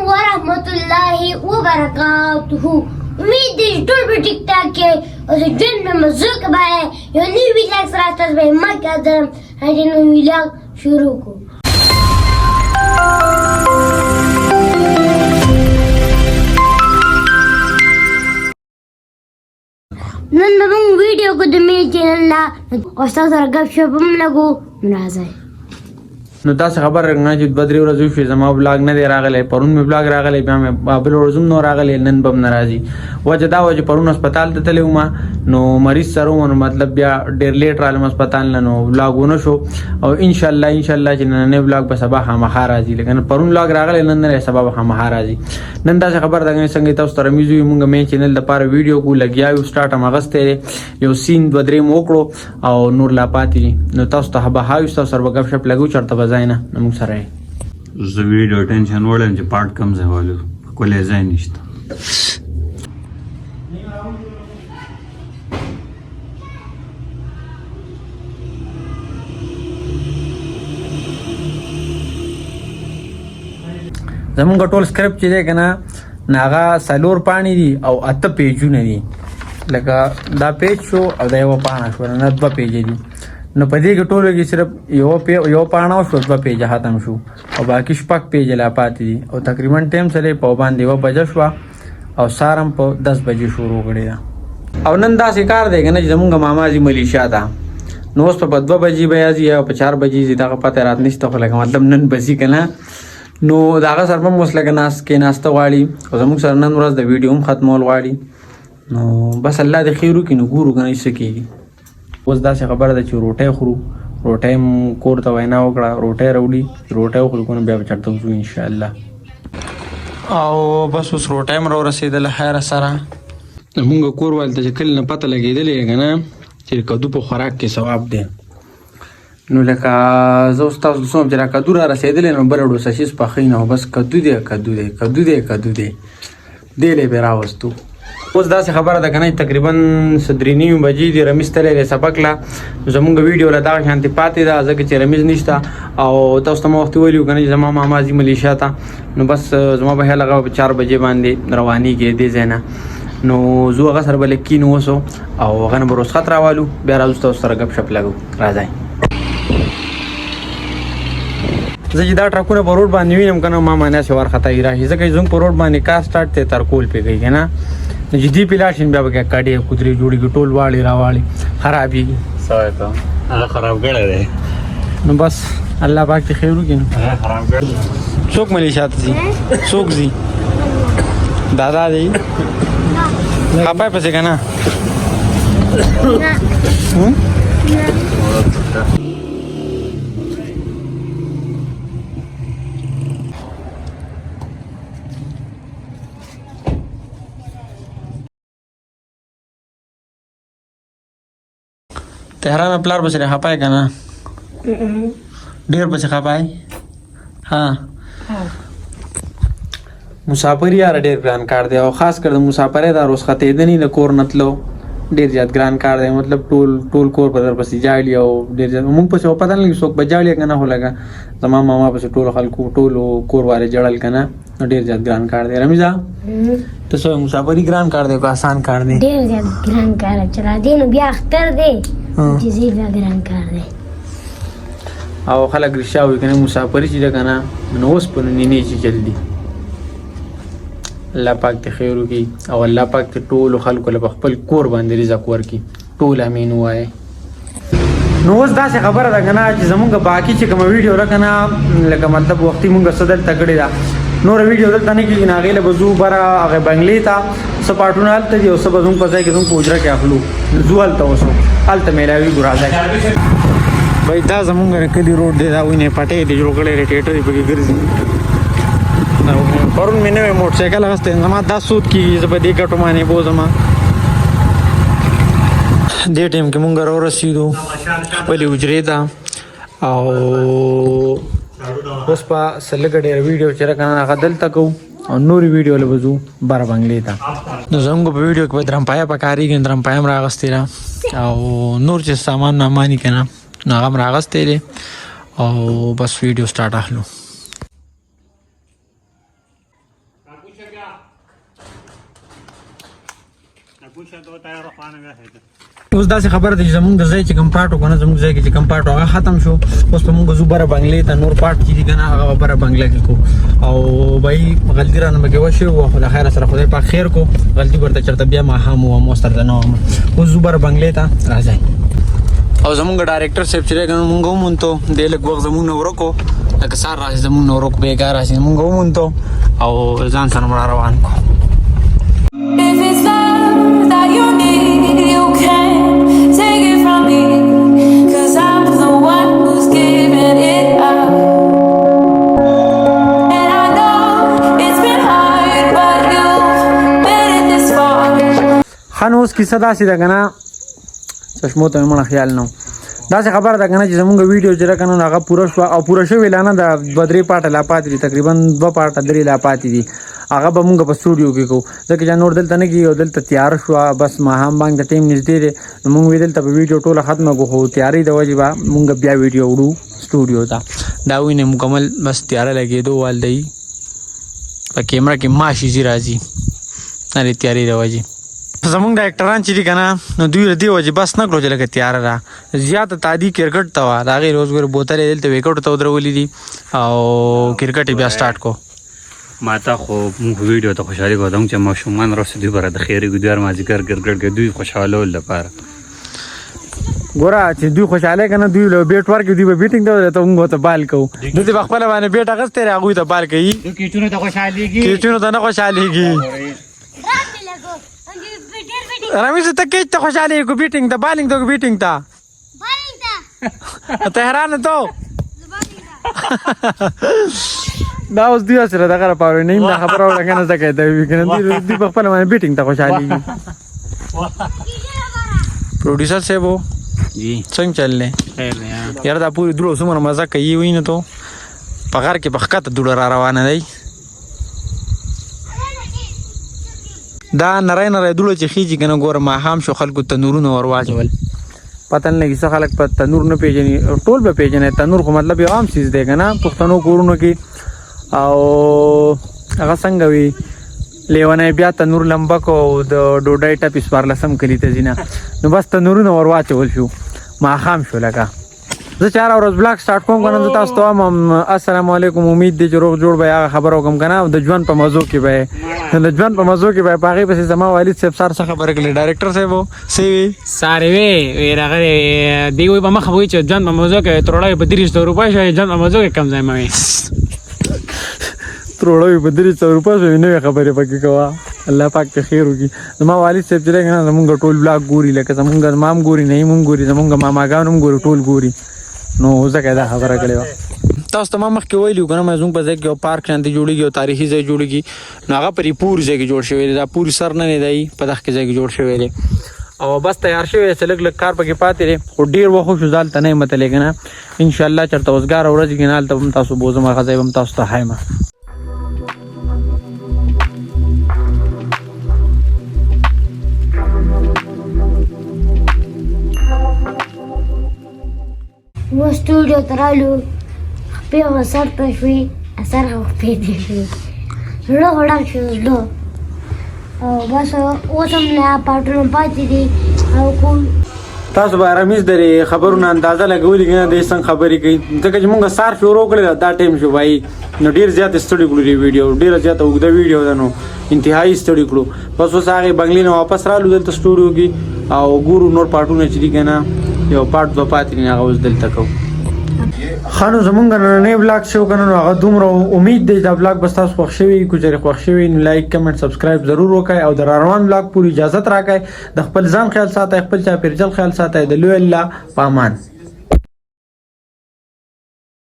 वरहमतुल्लाहि वबरकातुहू। उम्मीद है ټول به ټیک ټاک کې او د ژوند په موضوع کې به یو نوی ویلاګ سره تاسو به ما کړم هغه نوی ویلاګ شروع کو نن موږ ویډیو کو د می چینل لا او تاسو سره غږ شپ هم لګو راځي نو تاسو خبر راغلی چې بدري ورځو شو زما بلاګ نه دی راغلی پرون می بلاګ راغلی بیا مې بل ورځم نو راغلی نن بم ناراضي وجه دا و چې پرون هسپتال ته تللی وم نو مریض سره نو مطلب بیا ډېر لیټ رالم هسپتال نه نو بلاګونه شو او ان شاء الله چې نن نه بلاګ به سبا خامخا راځي لیکن پرون بلاګ راغلی نن نه سبا خامخا راځي نن تاسو خبر دا څنګه تاسو تر میزو موږ مې چینل د پاره ویډیو کو لګیاو سٹارټ مغسته یو سین بدري موکړو او نور لا پاتې نو تاسو ته به هاو تاسو سره غب شپ لګو چرته نه موږ سره زه ویډیو ټینشن وړم چې پارت کم ځای والو کولې ځای نشته زمونږ ټول سکرپټ چې دی که نه هغه څلور پاڼې دي او 8 پیجونه دي لکه دا پیج شو او دا یوه پاڼه شوه نه 2 پیجه دي نو په دې کې ټولو کې صرف یو پاڼه شو 2 پیجه ختم شو او باقي 6 پیجه لا پاتې دي او تقریبا ټایم سره په باندې 1 بجه شوه او سارم په 10 بجې شروع کړې ده او نن داسې کار دی که نه چې زمونږ ماما ځي ملیشیا ته نو اوس په 2 بجې به یا ځي یا په 4 بجې ځي دغه پته رات نشته خو لکه مطلب نن به ځي که نه نو د هغه سره به هم اوس لکه کېناسته غواړي او زموږ سره نن ورځ د ویډیو هم ختمول غواړي نو بس الله دې خیر وکړي نو ګورو که نه څه کېږي اوس داسې خبره ده چې روټۍ خورو روټۍ کور ته وینا وکړه روټۍ راوړي روټۍ وخورو که نه بیا به چېرته وځو انشاءالله او بس اوس روټۍ هم راورسېدله خیره سره زمونږ کور والي ته چې کلي نه پته لګېدلې که نه چې کدو په خوراک کې ثواب دی نو لکه زه اوس تاسو ته څوم چې را کدو را رسېدلی نو بله ډوسه شیز پخوي نو بس کدو دی دی لی به راوستو اوس داسې خبره ده که نه تقریبا 3:30 بجې دي رمیز تللی دی سبق له زمونږ ویډیو له دغه شانتې پاتې ده ځکه چې رمیز نشته او تاسو ته ما وختي ویلي وو که نه چې زما ماما ځي ملیشیا ته نو بس زما به خیال هغه په 4 بجې باندې روانېږي دې ځای نه نو زه هغه سره به لږ کینو اوسو او هغه نه به رخصت راوالو بیا راځو تاسو سره ګپ شپ لګو راځئ زه چې دا ټرکونه په روډ باندې وینم که نه ما معنی چې وارخطایي راشي ځکه چې زموږ په روډ باندې کار سټارټ دی ترکول پې کوي که نه نو چې دې پې لاړ شي بیا به کډې کودرې جوړېږي ټول واړې راواړې خرابېږي هغه خراب کړی دی نو بس الله پاک دې خیر وکړي نو څوک ملیشیا ته ځي څوک ځي دادا دی خپه پسې که نه تهران پلار پسې خپه یې که نه ډېر پسې خپه یې ها مسافر یاره ډېر ګران کار دی او خاص کر د مسافرۍ دا رخصتېدنې د کور نه تلو ډېر زیات ګران کار دی مطلب ټول کور په در پسې جاړي او ډېر زیات موږ پسې پته نه لګي څوک به جاړي که نه خو لکه زما ماما پسې ټولو خلکو ټولو کور والے جړل که نه ډېر زیات ګران کار دی رمیزه ته څه مسافري ګران کار دی که آسان کار دی ډېر زیات ګران کار چلا دی نو بیا اختر دی چې زی بیا ګران کار دی او خلک رښتیا وایي که نه مسافري چې ده که نه نو اوس په نینې چې جلدي الله پاک ته خیر وکړي او الله پاک ته ټولو خلکو له خپل کور باندې رزق ورکړي ټول امین ووایه نو اوس داسې خبره ده که نه چې زمونږ باقي چې کومه ویډیو ده که نه لکه مطلب وختي مونږ څه دلته کړې ده نوره ویډیو دلته نه کېږي نو هغې له به ځو بره هغې بنګلې ته څه پاټونه هلته دي او څه به زموږ په ځای کې زموږ په حجره کې اخلو ځو هلته اوسو هلته میلاوېږو راځئ بھائی دا زمونږ کلي روډ دی دا وینې پټۍ دی جوړ کړی دی ټیټر یې پکې ګرځي پرون مې نوی موټرسایکل اخیستی زما دا سود کېږي زه به دې ګټو باندې بوځم دې ټایم کې مونږ راورسېدو خپلې حجرې ته او اوس په څه لږه ډېره ویډیو چې ده که نه هغه دلته کوو او نورې ویډیو له به ځو بره بنګلې ته نو زموږ په ویډیو کې به درمپایه پکارېږي درمپایه هم راغستې ده او نور چې سامان ناماني که نه نو هغه هم راغستی دی او بس ویډیو سټارټ اخلو اوس داسې خبره ده چې زمونږ د ځای چې کوم پاټ وکړو نه زمونږ ځای کې چې کوم پاټ هغه ختم شو اوس په مونږ زو بره بنګلې ته نور پاټ چې دي که نه هغه به بره بنګله کې کړو او بهی غلطي رانه پکې وشوې وه خو له خیره سره خدای پاک خیر کو غلطي ورته چېرته بیا ماښام وم اوس درته نه وم اوس زو بره بنګلې ته راځئ او زمونږ ډایرکټر صاحب چې دی که نه مونږ ومونتو دی لږ وخت زمونږ نه ورک و لکه سهار راشي زمونږ نه ورک بېګا راشي مونږ ومونتو او ځان سره مړه روان کړو If it's love that you need, you can't take it from me. 'Cause I'm the one who's giving it up. And I know it's been hard, but you've made it this far. خان اوس کیسه داسې ده که نه چشمو ته مې مړه خیال نه و داسې خبره ده که نه چې زمونږ ویډیو چې ده که نه هغه پوره شوه او پوره شوې لا نه ده 2-3 پاټه لا پاتې دي تقریبا 2 پاټه 3 لا پاتې دي هغه به مونږ په سټوډیو کې کوو ځکه چې نور دلته نه کېږي او دلته تیار شوه بس ماښام باندې د ټیم نږدې دی نو مونږ وی دلته په ویډیو ټوله ختمه کړو خو تیارۍ د وجې به مونږ بیا ویډیو وړو سټوډیو ته دا وینې مکمل بس تیاره لګېدو وال دی په کیمره کې ماشي ځي راځي هرې تیارۍ د وجې زمونږ ډایرکټران چې دي که نه نو دوی د دې وجې بس نه کړو چې لکه تیاره ده زیاته تادي کرکټ ته وه د هغې روز ګورې بوتل یې دلته ویکټو ته ودرولي دي او کرکټ یې بیا سټارټ کړو ما ته خو موږ ویډیو ته خوشحالي کوم چې ماشومان راسي دوی بره د خیري ګودیار مازدیګر کرکټ کې دوی خوشحالول لپاره ګوره چې دوی خوشحاله که نه دوی له بیټ ورکړي دوی به بیټینګ ته ودرېږي ته موږ ورته بال کوو دلته په خپله باندې بیټ اخیستی دی هغوی ته بال کوي کیچونو ته خوشحالېږي کیچونو ته نه خوشحالېږي رمیز ته کیچ ته خوشحالېږي بیټینګ ته بالینګ ته بیټینګ ته ته حیران ته دا اوس دوی سره دغه راپاروي نه دا خبره وړه که نه زده کوي ته وي که نه دوی په خپله باندې بیټینګ ته خوشحالېږي پروډیوسر صاحب و جی څنګه چل دی یاره دا پورې دوړه څومره مزه کوي وینو تو په غر کې په ښکته دوړه را روانه دی دا نری نری دوړه چې خیږي که نه ګوره ماښام شو خلکو تنورونه ور واچول پته نه لګي څه خلک په تنور نه پېژني ټول به پېژني تنور خو مطلب یو عام څیز دی که نه پښتنو کورونو کې او هغه څنګه وي لیونی بیا تنور لمبه کو او د ډوډۍ ټپې 14 کلي ته ځي نه نو بس تنورونه ور واچول شو ماښام شو لکه زه چې هره ورځ بلاګ سټارټ کوم که نه زه تاسو ته وایم السلام علیکم امید دی چې روغ جوړ به هغه خبره وکړم که نه او د ژوند په مزو کې به د ژوند په مزو کې به په هغې پسې زما والد صاحب سار څه خبره کړې ډایرکټر صاحب و څه وي سارې وې هغه دی وایي په مخه وایي چې ژوند په موضوع کې تروړی په 300 روپۍ شوی ژوند په موضوع کې کم ځای مه وي تروړی په 300 روپۍ شوی نوې خبرې پکې کوه الله پاک ته خیر وکړي زما والد صاحب چې دی که نه زمونږ ټول بلاګ ګوري لکه زمونږ زما هم ګوري نعیم هم ګوري زمونږ ماماګان هم ګوري ټول ګوري نو ځکه دا خبره کړې وه تاسو ته ما مخکې ویلي وو که نه زموږ په ځای کې یو پارک شانتې جوړېږي او تاریخي ځای جوړېږي نو هغه پرې پوري ځای کې جوړ شوی دی دا پوري سر نه دی په دغه کې ځای کې جوړ شوی دی او بس تیار شوی دی چې لږ لږ کار پکې پاتې دی خو ډېر وخت شو زه هلته نه یم تللی که نه انشاءالله چېرته وزګاره ورځ کې نه هلته به هم تاسو بوځم هغه ځای به هم تاسو ته ښایم و سټوډیو ته رالو خپې مې سر ته شوې سر خپې ته شوې زړه غړک شو زړه او بس اوس هم لا پاټونه پاتې دي او کوم تاسو به رمیز درې خبرونه اندازه لګولي که نه دی څنګه خبرې کوي ځکه چې مونږ سار شروع کړې ده دا ټایم شو وایي نو ډېر زیات ستړي کړو دې ویډیو ډېره زیاته اوږده ویډیو ده نو انتهایي ستړي کړو بس اوس هغې بنګلې نه واپس رالو دلته سټوډیو کې او ګورو نور پاټونه چې دي که نه یو پاټ 2 پاتې دي هغه اوس دلته کوو ښه نو زمونږ نننی بلاګ چې وکړه نو هغه دومره امید دی دا بلاګ به ستاسو خوښ شوي که چېرې خوښ شوي نو لایک کمنټ سبسکرایب ضرور وکړئ او د راروان بلاګ پورې اجازت راکړئ د خپل ځان خیال ساتئ خپل چاپېریال خیال ساتئ د لوی الله په امان